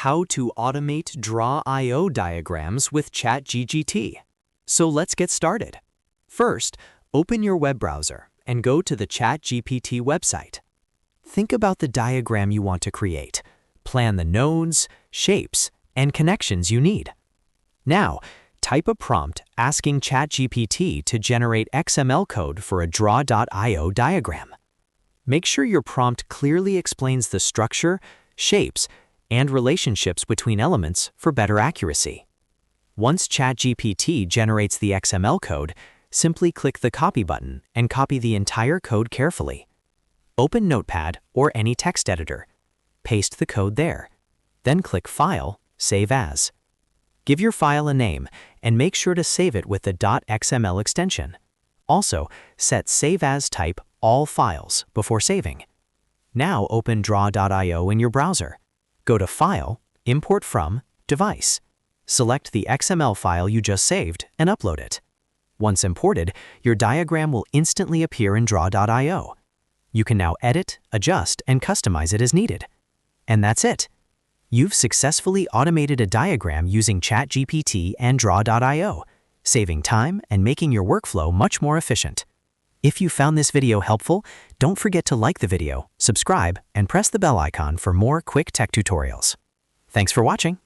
how to automate draw.io diagrams with Chatgpt. So let's get started. First, open your web browser and go to the Chatgpt website. Think about the diagram you want to create. Plan the nodes, shapes, and connections you need. Now, type a prompt asking Chatgpt to generate XML code for a draw.io diagram. Make sure your prompt clearly explains the structure, shapes, and relationships between elements for better accuracy. Once Chatgpt generates the XML code, simply click the Copy button and copy the entire code carefully. Open Notepad or any text editor. Paste the code there. Then click File, Save As. Give your file a name and make sure to save it with the .xml extension. Also, set Save As type All Files before saving. Now open draw.io in your browser. Go to File, Import from, Device. Select the XML file you just saved and upload it. Once imported, your diagram will instantly appear in draw.io. You can now edit, adjust, and customize it as needed. And that's it. You've successfully automated a diagram using Chatgpt and draw.io, saving time and making your workflow much more efficient. If you found this video helpful, don't forget to like the video, subscribe, and press the bell icon for more quick tech tutorials. Thanks for watching.